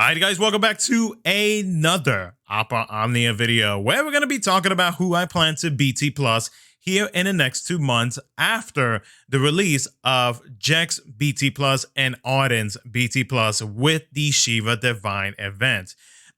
Alright guys, welcome back to another Opera Omnia video where we're going to be talking about who I plan to BT Plus here in the next 2 months after the release of Jek's BT Plus and Arden's BT Plus with the Shiva Divine event.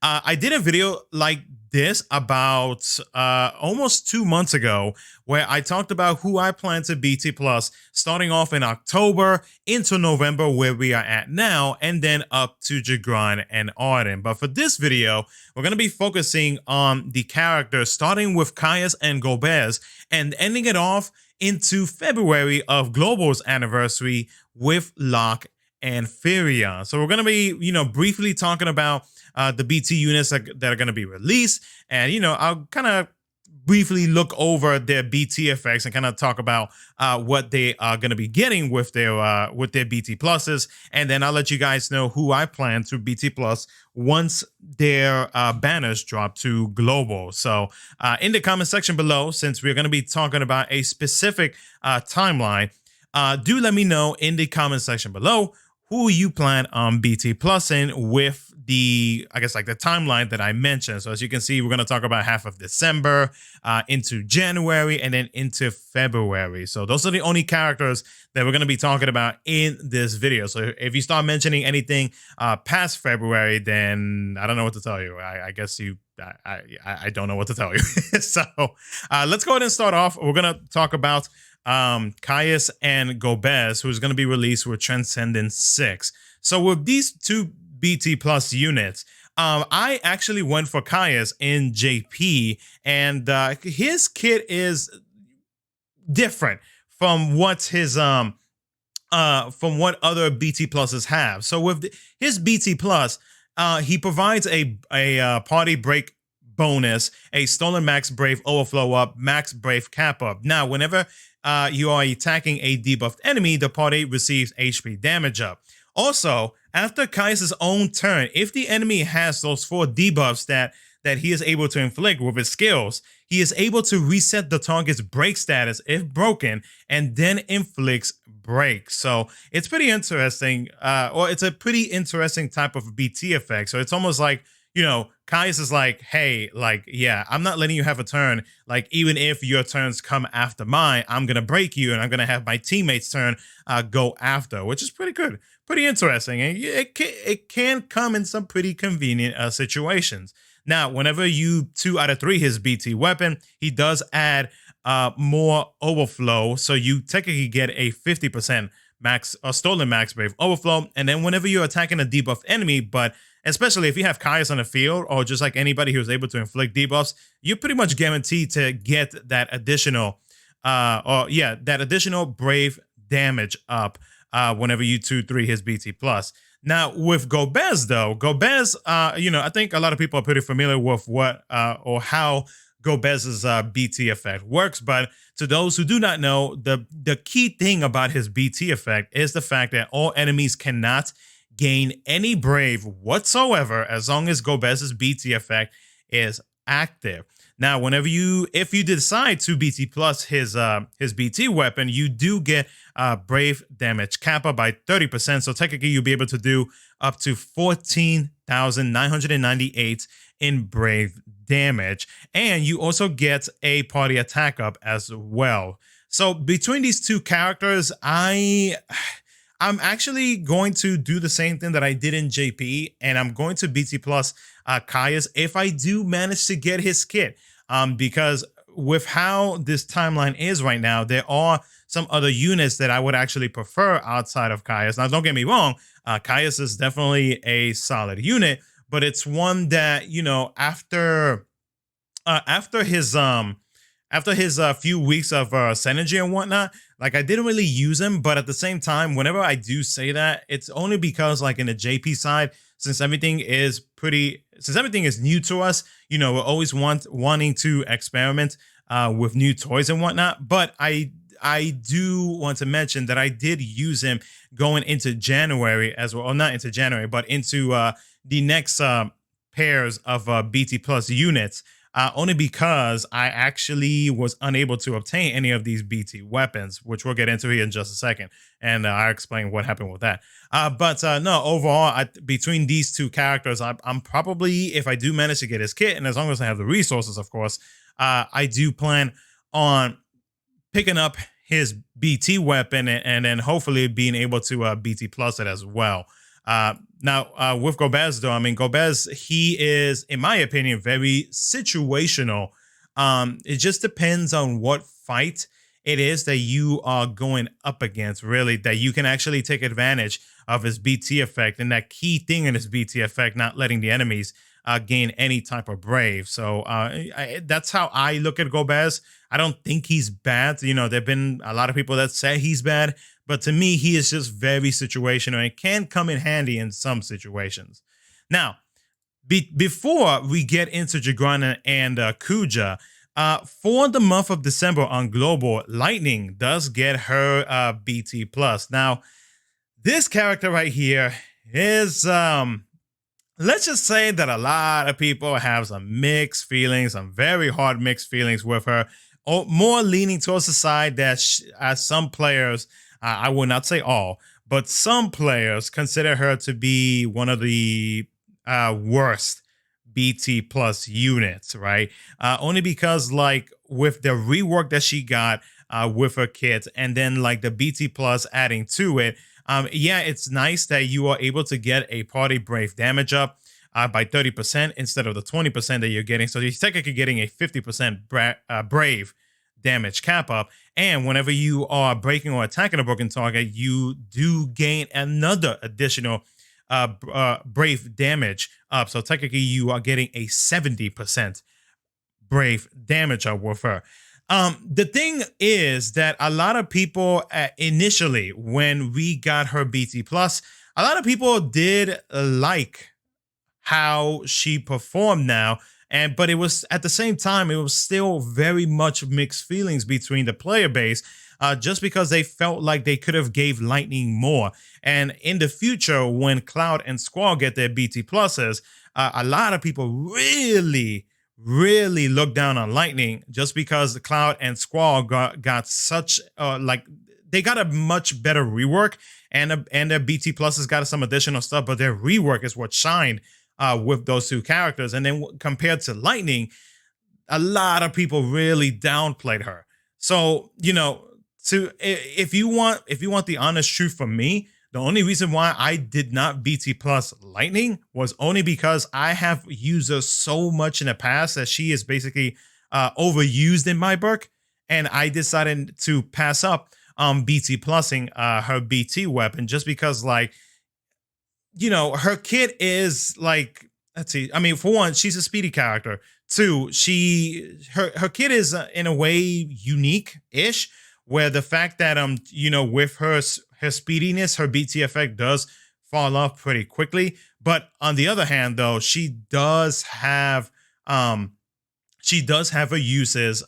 I did a video like this about almost 2 months ago where I talked about who I plan to BT Plus starting off in October into November where we are at now and then up to Jegran and Arden. But for this video, we're going to be focusing on the characters starting with Caius and Golbez and ending it off into February of Global's anniversary with Locke and Firion. So we're going to be, briefly talking about the BT units that are going to be released. And, I'll kind of briefly look over their BT effects and kind of talk about what they are going to be getting with their BT pluses. And then I'll let you guys know who I plan to BT plus once their banners drop to global. So in the comment section below, since we're going to be talking about a specific timeline, do let me know in the comment section below who you plan on BT plusing with the, the timeline that I mentioned. So as you can see, we're going to talk about half of December into January and then into February. So those are the only characters that we're going to be talking about in this video. So if you start mentioning anything past February, then I don't know what to tell you. I don't know what to tell you. So let's go ahead and start off. We're going to talk about Caius and Golbez, who's going to be released with Transcendence 6. So with these two BT Plus units, I actually went for Caius in JP, and his kit is different from what his from what other BT Pluses have. So with his BT Plus, he provides a party break bonus, a stolen max brave overflow up, max brave cap up. Now, whenever you are attacking a debuffed enemy, the party receives HP damage up. Also, after Caius' own turn, if the enemy has those 4 debuffs that he is able to inflict with his skills, he is able to reset the target's break status if broken and then inflicts break. So it's pretty interesting, or it's a pretty interesting type of BT effect. So it's almost like, Caius is like, hey, yeah, I'm not letting you have a turn. Like, even if your turns come after mine, I'm going to break you and I'm going to have my teammate's turn go after, which is pretty good, pretty interesting. And it can come in some pretty convenient situations. Now, whenever you 2 out of 3 his BT weapon, he does add more overflow. So you technically get a 50% max or stolen max brave overflow. And then whenever you're attacking a debuffed enemy, but especially if you have Caius on the field or just like anybody who's able to inflict debuffs, you're pretty much guaranteed to get that additional that additional brave damage up whenever you 2-3 his BT plus. Now with Golbez though, Golbez, I think a lot of people are pretty familiar with what or how Golbez's BT effect works, but to those who do not know, the key thing about his BT effect is the fact that all enemies cannot gain any brave whatsoever as long as Golbez's BT effect is active. Now, if you decide to BT plus his BT weapon, you do get brave damage kappa by 30%. So technically, you'll be able to do up to 14,998 in brave damage, and you also get a party attack up as well. So between these two characters, I'm actually going to do the same thing that I did in JP, and I'm going to BT plus Caius if I do manage to get his kit. Because with how this timeline is right now, there are some other units that I would actually prefer outside of Caius. Now, don't get me wrong, Caius is definitely a solid unit, but it's one that, after his few weeks of synergy and whatnot, like I didn't really use him, but at the same time, whenever I do say that, it's only because like in the JP side, since everything is new to us, we're always wanting to experiment with new toys and whatnot. But I do want to mention that I did use him going into January as well, or not into January, but into the next pairs of BT Plus units. only because I actually was unable to obtain any of these BT weapons, which we'll get into here in just a second. And I'll explain what happened with that. But no, overall, between these two characters, I'm probably, if I do manage to get his kit, and as long as I have the resources, of course, I do plan on picking up his BT weapon and then hopefully being able to BT plus it as well. Now, with Golbez, though, I mean, Golbez, he is, in my opinion, very situational. It just depends on what fight it is that you are going up against, really, that you can actually take advantage of his BT effect, and that key thing in his BT effect, not letting the enemies gain any type of brave. So that's how I look at Golbez. I don't think he's bad. You know, there have been a lot of people that say he's bad, but to me, he is just very situational and can come in handy in some situations. Now, before we get into Jegran and Kuja, for the month of December on Global, Lightning does get her BT plus. Now, this character right here is let's just say that a lot of people have some mixed feelings, some very hard mixed feelings with her, more leaning towards the side that some players, I will not say all, but some players consider her to be one of the worst BT plus units, right? Only because, like, with the rework that she got with her kit, and then like the BT plus adding to it, yeah, it's nice that you are able to get a party brave damage up by 30% instead of the 20% that you're getting. So you're technically getting a 50% brave damage cap up. And whenever you are breaking or attacking a broken target, you do gain another additional brave damage up. So technically you are getting a 70% brave damage up with her. The thing is that a lot of people initially, when we got her BT plus, a lot of people did like how she performed now, but it was at the same time, it was still very much mixed feelings between the player base, just because they felt like they could have gave Lightning more. And in the future, when Cloud and Squall get their BT pluses, a lot of people really look down on Lightning just because the Cloud and Squall got such they got a much better rework, and their BT pluses got some additional stuff, but their rework is what shined with those two characters. And then compared to Lightning, a lot of people really downplayed her. So, you know, if you want the honest truth from me, the only reason why I did not BT plus Lightning was only because I have used her so much in the past that she is basically overused in my book, and I decided to pass up BT plusing her BT weapon just because, like, you know, her kit is like, let's see. I mean, for one, she's a speedy character. Two, her kit is in a way unique-ish, where the fact that you know, with her speediness, her BT effect does fall off pretty quickly. But on the other hand, though, she does have her uses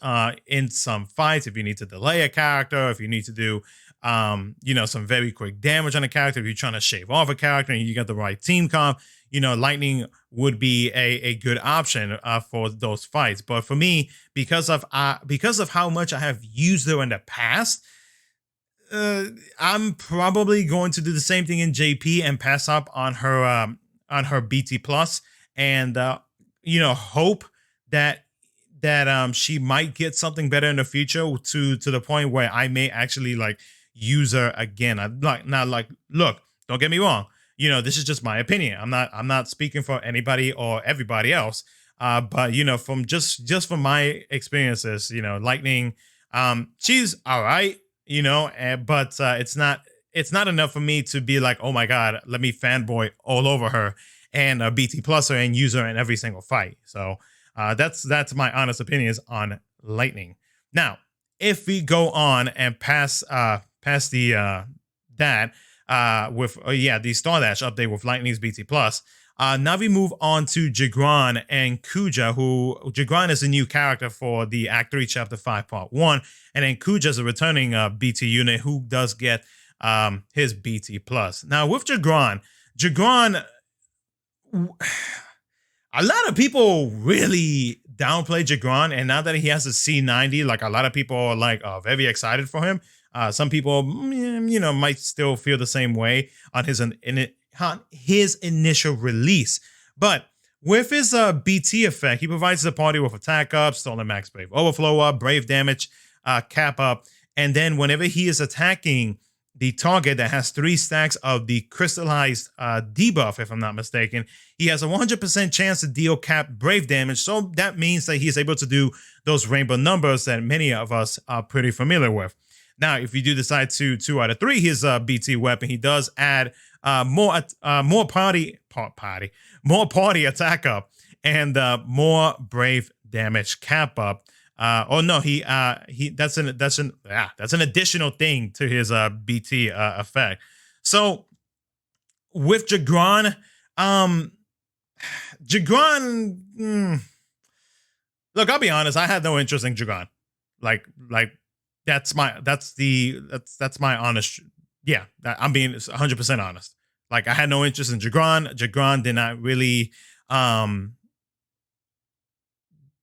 in some fights. If you need to delay a character, if you need to do you know, some very quick damage on a character, if you're trying to shave off a character and you got the right team comp, you know, Lightning would be a good option for those fights. But for me, because of how much I have used her in the past, I'm probably going to do the same thing in JP and pass up on her BT plus, and you know, hope that she might get something better in the future to the point where I may actually like use her again. I'm like, look, don't get me wrong. You know, this is just my opinion. I'm not speaking for anybody or everybody else. But you know, from just from my experiences, you know, Lightning, she's all right, you know, but it's not enough for me to be like, oh my god, let me fanboy all over her and BT plus her and use her in every single fight. So that's my honest opinions on Lightning. Now, if we go on and past the with the Star Dash update with Lightning's BT plus. Now we move on to Jegran and Kuja, who Jegran is a new character for the Act 3 Chapter 5 Part 1, and then Kuja is a returning BT unit who does get his BT plus. Now with Jegran, a lot of people really downplay Jegran, and now that he has a C90, like a lot of people are like very excited for him. Some people, might still feel the same way on his initial release. But with his BT effect, he provides the party with attack up, stolen max brave overflow up, brave damage cap up, and then whenever he is attacking the target that has 3 stacks of the crystallized debuff, if I'm not mistaken, he has a 100% chance to deal cap brave damage. So that means that he is able to do those rainbow numbers that many of us are pretty familiar with. Now, if you do decide to 2 out of 3 his BT weapon, he does add more party attack up and more brave damage cap up. That's an additional thing to his BT effect. So with Jegran, look, I'll be honest, I had no interest in Jegran. Like that's my honest. Yeah, I'm being 100% honest. Like I had no interest in Jegran. Jegran did not really.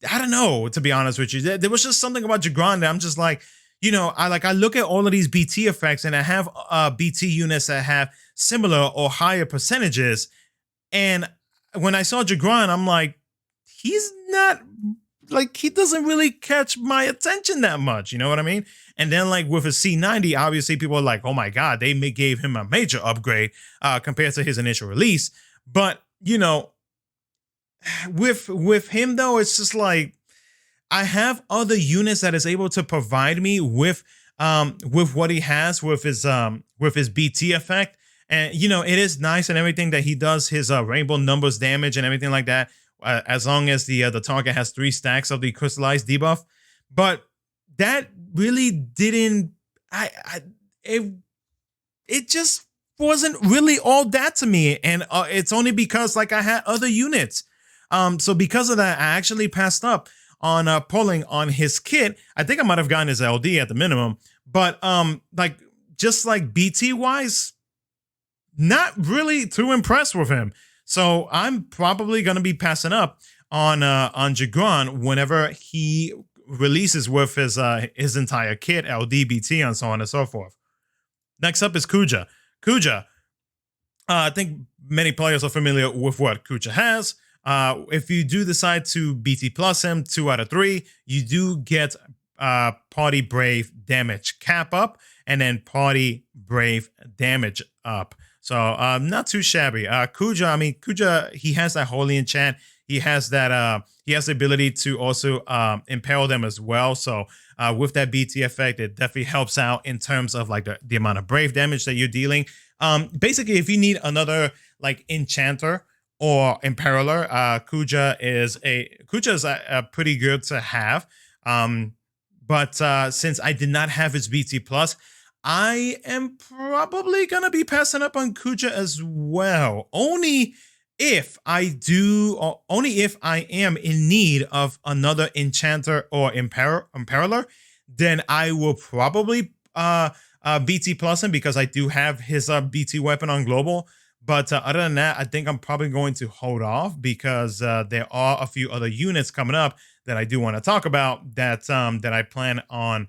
I don't know, to be honest with you. There was just something about Jegran that I'm just like, I look at all of these BT effects and I have BT units that have similar or higher percentages. And when I saw Jegran, I'm like, he's not, like, he doesn't really catch my attention that much. You know what I mean? And then like with a C90, obviously people are like, oh my God, they gave him a major upgrade compared to his initial release. But, with him though, it's just like I have other units that is able to provide me with what he has with his BT effect. And it is nice and everything that he does his rainbow numbers damage and everything like that, as long as the target has 3 stacks of the crystallized debuff. But that really didn't it just wasn't really all that to me. And it's only because like I had other units. So because of that, I actually passed up on pulling on his kit. I think I might have gotten his LD at the minimum, but just like BT wise, not really too impressed with him. So I'm probably gonna be passing up on Jegran whenever he releases with his entire kit, LD, BT, and so on and so forth. Next up is Kuja. Kuja, I think many players are familiar with what Kuja has. If you do decide to BT plus him 2 out of 3, you do get party brave damage cap up and then party brave damage up. So not too shabby. Kuja, he has that holy enchant. He has that he has the ability to also impale them as well. So with that BT effect, it definitely helps out in terms of like the amount of brave damage that you're dealing. Basically, if you need another like enchanter or Imperialer, Kuja is a pretty good to have. But since I did not have his BT plus, I am probably gonna be passing up on Kuja as well. Only if I am in need of another enchanter or Imperialer, then I will probably BT plus him because I do have his BT weapon on global. But other than that, I think I'm probably going to hold off because there are a few other units coming up that I do want to talk about that I plan on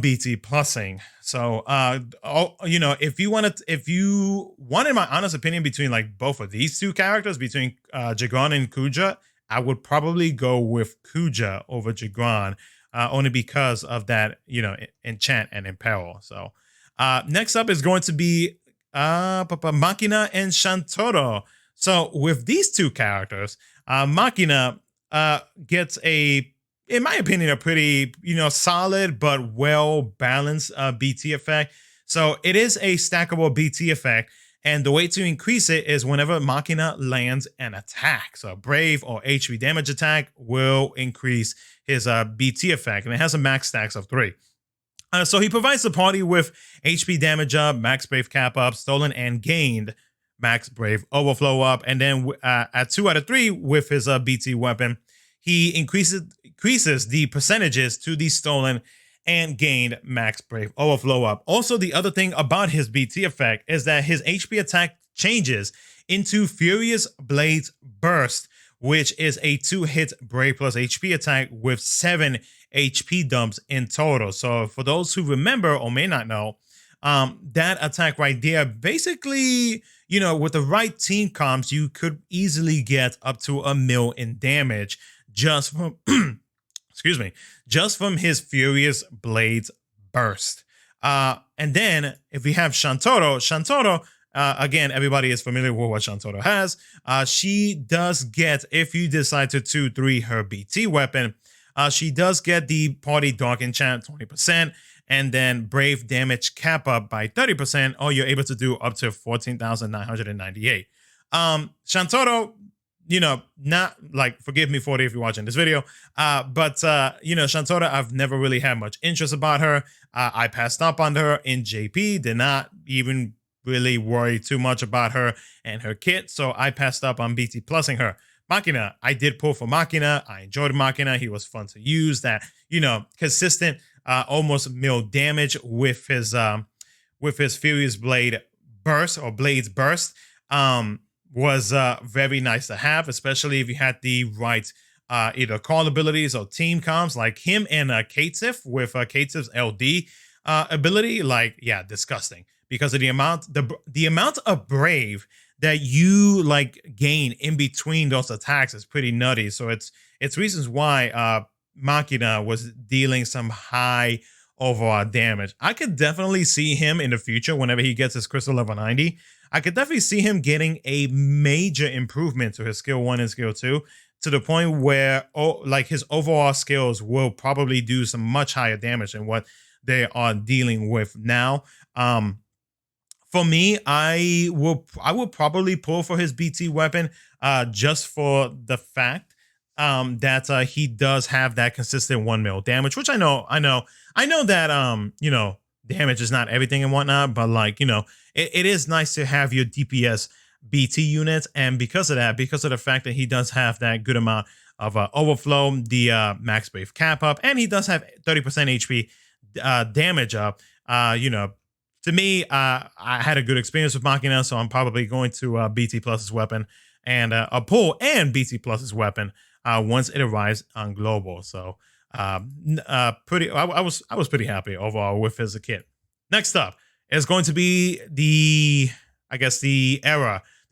BT plusing. So if you wanted my honest opinion between like both of these two characters, between Jegran and Kuja, I would probably go with Kuja over Jegran, only because of that enchant and impel. So next up is going to be Machina and Shantotto. So with these two characters, Machina gets in my opinion, a pretty solid but well balanced BT effect. So it is a stackable BT effect, and the way to increase it is whenever Machina lands an attack. So brave or HP damage attack will increase his BT effect, and it has a max stacks of 3. So he provides the party with HP damage up, max brave cap up, stolen and gained max brave overflow up, and then at 2 out of 3 with his BT weapon, he increases the percentages to the stolen and gained max brave overflow up. Also, the other thing about his BT effect is that his HP attack changes into Furious Blades Burst which is a 2-hit Brave plus HP attack with 7 HP dumps in total. So for those who remember or may not know, that attack right there, basically, with the right team comps, you could easily get up to 1 mil in damage just from, excuse me, just from his Furious Blades burst. And then if we have Shantotto, again, everybody is familiar with what Shantotto has. She does get, if you decide to 2-3 her BT weapon, she does get the Party Dark Enchant 20%, and then Brave damage cap up by 30%, or you're able to do up to 14,998. Shantotto, not like, forgive me, 40 if you're watching this video, but Shantotto, I've never really had much interest about her. I passed up on her in JP, did not even really worry too much about her and her kit, so I passed up on BT plusing her. Machina, I did pull for Machina. I enjoyed Machina. He was fun to use. That, consistent, almost mil damage with his Furious Blade burst or Blades burst was very nice to have, especially if you had the right either call abilities or team comps like him and Caius with Caius's LD ability. Like, yeah, disgusting because of the amount of Brave that you gain in between those attacks is pretty nutty. So it's reasons why Machina was dealing some high overall damage. I could definitely see him in the future whenever he gets his crystal level 90. I could definitely see him getting a major improvement to his skill 1 and skill 2 to the point where his overall skills will probably do some much higher damage than what they are dealing with now. For me, I will probably pull for his BT weapon just for the fact that he does have that consistent 1 mil damage, which I know that damage is not everything and whatnot, but it is nice to have your DPS BT units, and because of the fact that he does have that good amount of overflow, the max Brave cap up, and he does have 30% HP damage up, to me, I had a good experience with Machina, so I'm probably going to BT Plus's weapon and a pull and BT Plus's weapon once it arrives on global. So I was pretty happy overall with his kit. Next up is going to be the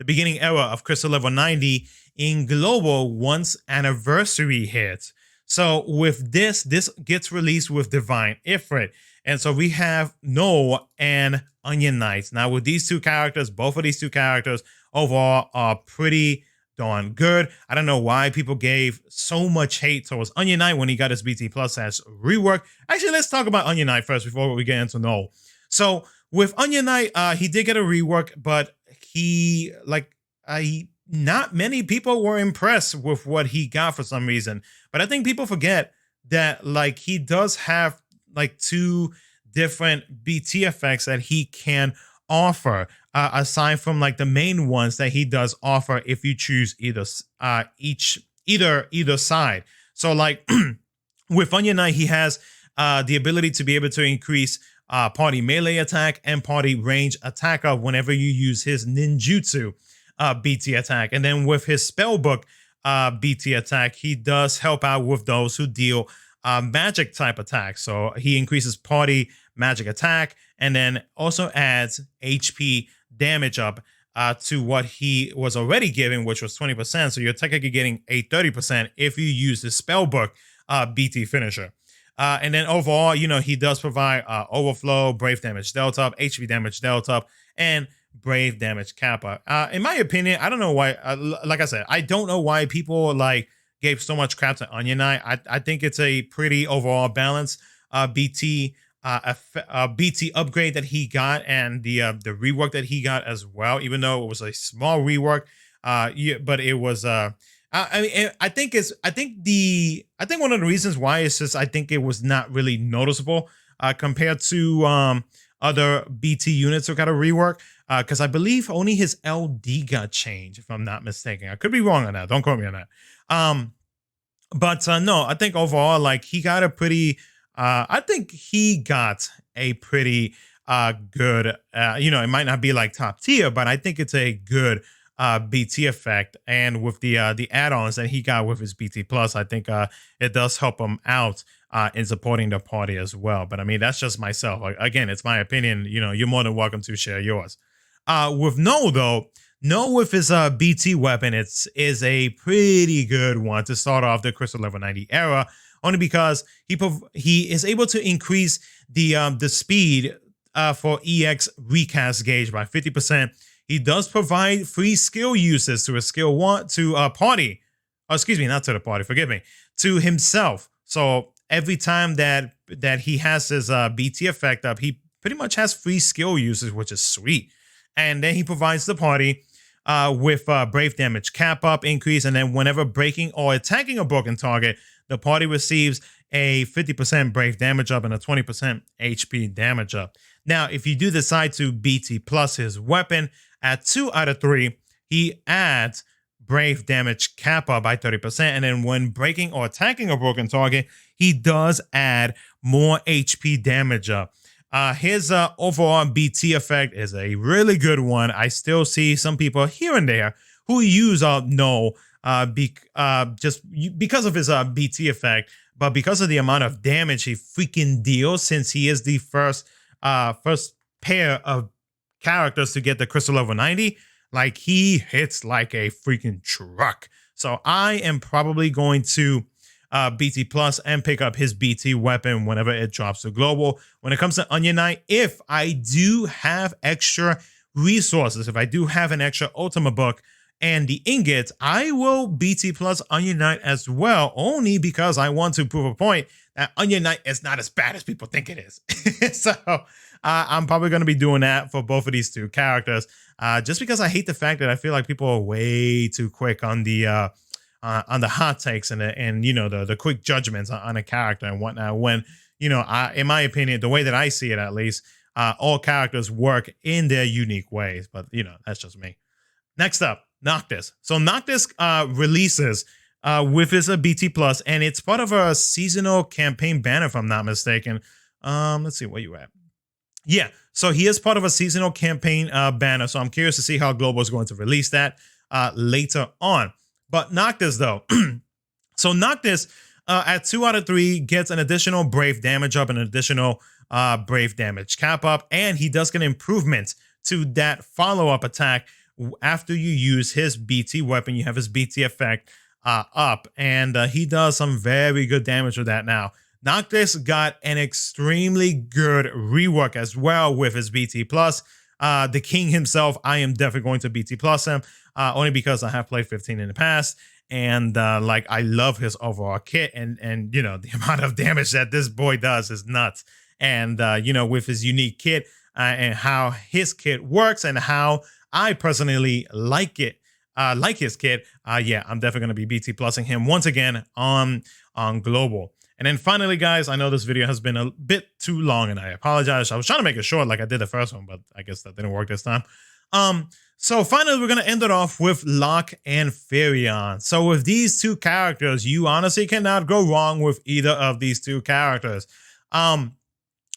beginning era of Crystal level 90 in global once anniversary hits. So with this gets released with Divine Ifrit. And so we have Noel and Onion Knights. Now with these two characters, both of these two characters overall are pretty darn good. I don't know why people gave so much hate towards Onion Knight when he got his BT Plus as rework. Actually, let's talk about Onion Knight first before we get into Noel. So with Onion Knight, he did get a rework, but not many people were impressed with what he got for some reason. But I think people forget that he does have two different BT effects that he can offer, aside from the main ones that he does offer if you choose either side. So with Onion Knight, he has the ability to be able to increase party melee attack and party range attack up whenever you use his ninjutsu BT attack. And then with his spellbook BT attack, he does help out with those who deal magic type attacks. So he increases party magic attack and then also adds HP damage up to what he was already giving, which was 20%. So you're technically getting a 30% if you use the spellbook BT finisher. And then overall, he does provide overflow, brave damage delta up, HP damage delta up, and brave damage kappa. In my opinion, I don't know why, like I said, I don't know why people gave so much crap to Onion Knight. I think it's a pretty overall balanced BT upgrade that he got, and the rework that he got as well. Even though it was a small rework, but it was. I think one of the reasons why is just I think it was not really noticeable compared to other BT units who got a rework. Because I believe only his LD got changed, if I'm not mistaken. I could be wrong on that. Don't quote me on that. But no, I think overall, he got a pretty, good, it might not be top tier, but I think it's a good BT effect, and with the add-ons that he got with his BT Plus, I think it does help him out in supporting the party as well. But I mean, that's just myself. Again, it's my opinion. You know, you're more than welcome to share yours. With Noel though, Noel with his BT weapon, is a pretty good one to start off the Crystal Level 90 era, only because he is able to increase the speed for EX recast gauge by 50%. He does provide free skill uses to a skill one to a party. Oh, excuse me, not to the party. Forgive me, to himself. So every time that he has his BT effect up, he pretty much has free skill uses, which is sweet. And then he provides the party with brave damage cap up increase, and then whenever breaking or attacking a broken target, the party receives a 50% brave damage up and a 20% HP damage up. Now, if you do decide to BT plus his weapon at 2 out of 3, he adds brave damage cap up by 30%, and then when breaking or attacking a broken target, he does add more HP damage up. His overall BT effect is a really good one. I still see some people here and there who use Noel just because of his BT effect, but because of the amount of damage he freaking deals, since he is the first pair of characters to get the Crystal Level 90, like he hits like a freaking truck. So I am probably going to BT Plus and pick up his BT weapon whenever it drops to global. When it comes to Onion Knight, if I do have extra resources, if I do have an extra Ultima book and the ingots, I will BT Plus Onion Knight as well, only because I want to prove a point that Onion Knight is not as bad as people think it is. So I'm probably going to be doing that for both of these two characters, just because I hate the fact that I feel like people are way too quick on the hot takes and you know the quick judgments on a character and whatnot. When you know, in my opinion, the way that I see it, at least, all characters work in their unique ways. But you know, that's just me. Next up, Noctis. So Noctis releases with his BT Plus, and it's part of a seasonal campaign banner, if I'm not mistaken. Let's see where you at. Yeah, so he is part of a seasonal campaign banner. So I'm curious to see how Global is going to release that later on. But Noctis, though, so Noctis at 2 out of 3 gets an additional brave damage up, an additional brave damage cap up, and he does get improvements to that follow-up attack after you use his BT weapon. You have his BT effect up, and he does some very good damage with that now. Noctis got an extremely good rework as well with his BT plus. The king himself, I am definitely going to BT plus him, only because I have played 15 in the past, and like I love his overall kit, and you know, the amount of damage that this boy does is nuts. And you know, with his unique kit and how his kit works and how I personally like it, like his kit, yeah, I'm definitely going to be BT plusing him once again on global. And then finally, guys, I know this video has been a bit too long, and I apologize. I was trying to make it short like I did the first one, but I guess that didn't work this time. So finally, we're going to end it off with Locke and Firion. So with these two characters, you honestly cannot go wrong with either of these two characters.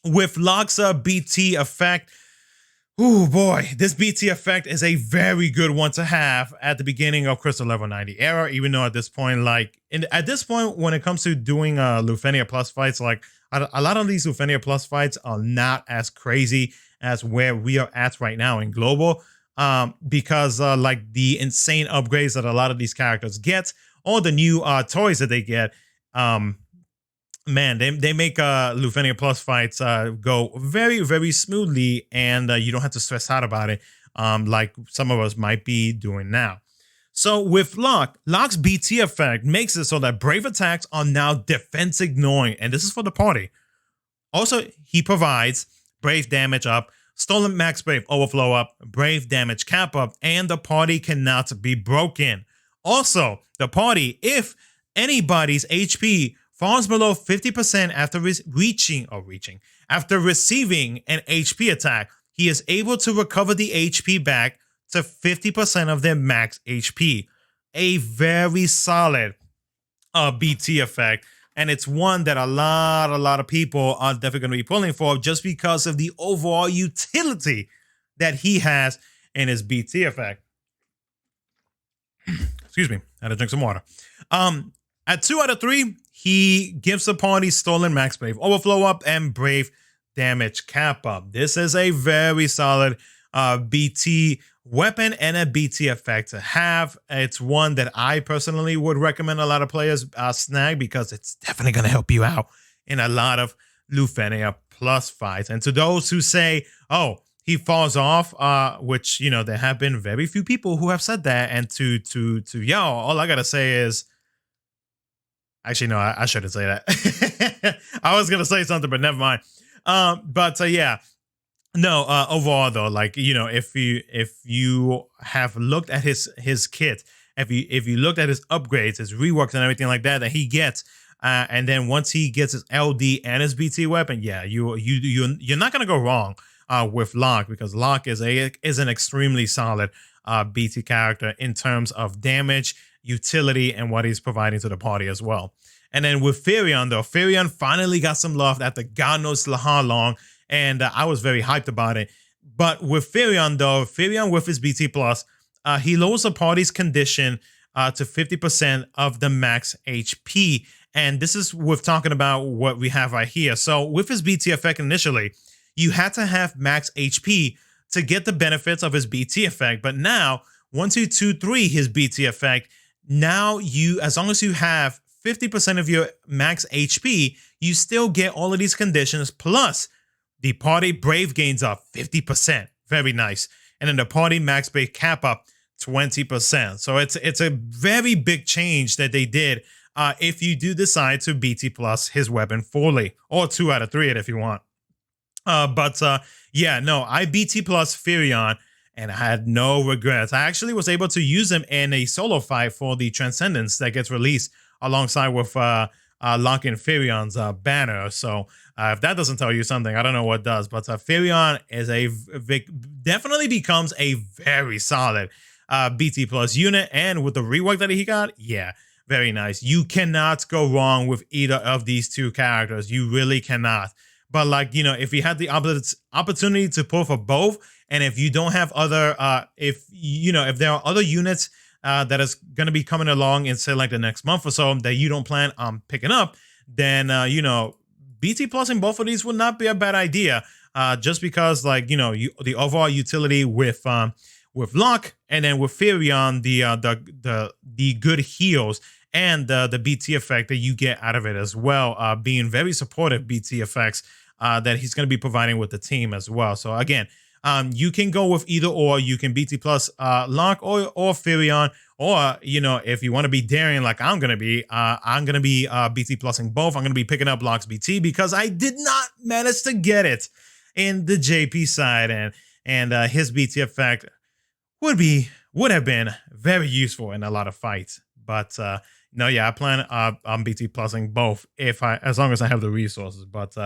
With Locke's BT effect, oh boy, this BT effect is a very good one to have at the beginning of Crystal Level 90 era, even though at this point, like, at this point, when it comes to doing Lufenia Plus fights, like, a lot of these Lufenia Plus fights are not as crazy as where we are at right now in Global, because, like, the insane upgrades that a lot of these characters get, or the new toys that they get, man, they make Lufenia Plus fights go very, very smoothly, and you don't have to stress out about it like some of us might be doing now. So with Locke's BT effect makes it so that brave attacks are now defense ignoring, and this is for the party. Also, he provides brave damage up, stolen max brave overflow up, brave damage cap up, and the party cannot be broken. Also, the party, if anybody's HP falls below 50% after after receiving an HP attack, he is able to recover the HP back to 50% of their max HP. A very solid BT effect, and it's one that a lot of people are definitely going to be pulling for, just because of the overall utility that he has in his BT effect. Excuse me, I had to drink some water. At 2 out of 3, he gives the party stolen max brave overflow up and brave damage cap up. This is a very solid BT weapon and a BT effect to have. It's one that I personally would recommend a lot of players snag because it's definitely going to help you out in a lot of Lufenia plus fights. And to those who say, oh, he falls off, which, you know, there have been very few people who have said that. And to y'all, all I got to say is, actually, no, I shouldn't say that. I was going to say something, but never mind. Yeah. No, overall though, like, you know, if you have looked at his kit, if you looked at his upgrades, his reworks and everything like that he gets, and then once he gets his LD and his BT weapon, yeah, you're not gonna go wrong with Locke, because Locke is an extremely solid BT character in terms of damage, utility, and what he's providing to the party as well. And then with Firion though, Firion finally got some love after God knows how long. And I was very hyped about it. But with Firion, though, Firion with his BT+, he lowers the party's condition to 50% of the max HP. And this is with talking about what we have right here. So with his BT effect initially, you had to have max HP to get the benefits of his BT effect. But now, once you 2-3 his BT effect, now as long as you have 50% of your max HP, you still get all of these conditions, plus the party brave gains up 50%. Very nice. And then the party max brave cap up 20%. So it's a very big change that they did if you do decide to BT plus his weapon fully, or 2 out of 3 it if you want. Yeah, no, I BT plus Firion and I had no regrets. I actually was able to use him in a solo fight for the Transcendence that gets released alongside with Locke and Firion's banner. So if that doesn't tell you something, I don't know what does. But Firion is definitely becomes a very solid BT plus unit, and with the rework that he got, yeah, very nice. You cannot go wrong with either of these two characters. You really cannot. But like, you know, if you had the opportunity to pull for both, and if you don't have other, if there are other units that is going to be coming along in, say, like the next month or so that you don't plan on picking up, then, BT plusing both of these would not be a bad idea. Just because, like, the overall utility with Locke, and then with Firion, the good heals and the BT effect that you get out of it as well, being very supportive BT effects that he's going to be providing with the team as well. So again, you can go with either or. You can BT plus Locke or Firion, or if you want to be daring like I'm gonna be BT plusing both. I'm gonna be picking up Locke's BT because I did not manage to get it in the JP side, and his BT effect would have been very useful in a lot of fights. But no, yeah, I plan on BT plusing both as long as I have the resources. But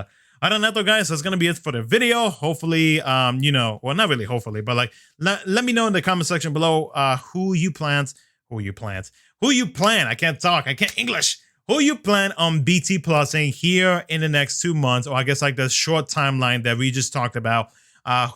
other than that, though, guys, that's gonna be it for the video. Hopefully, well, not really hopefully, but like let me know in the comment section below who you plan. I can't talk. I can't English. Who you plan on BT plusing here in the next 2 months, or I guess like the short timeline that we just talked about.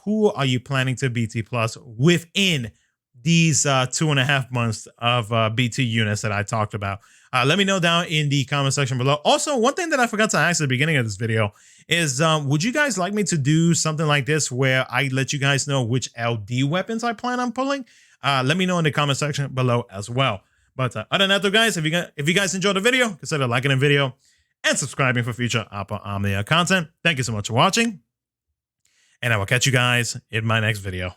Who are you planning to BT plus within these 2.5 months of BT units that I talked about? Let me know down in the comment section below. Also, one thing that I forgot to ask at the beginning of this video is, would you guys like me to do something like this where I let you guys know which LD weapons I plan on pulling? Let me know in the comment section below as well. But other than that, though, guys, if you guys enjoyed the video, consider liking the video and subscribing for future Appa Omnia content. Thank you so much for watching, and I will catch you guys in my next video.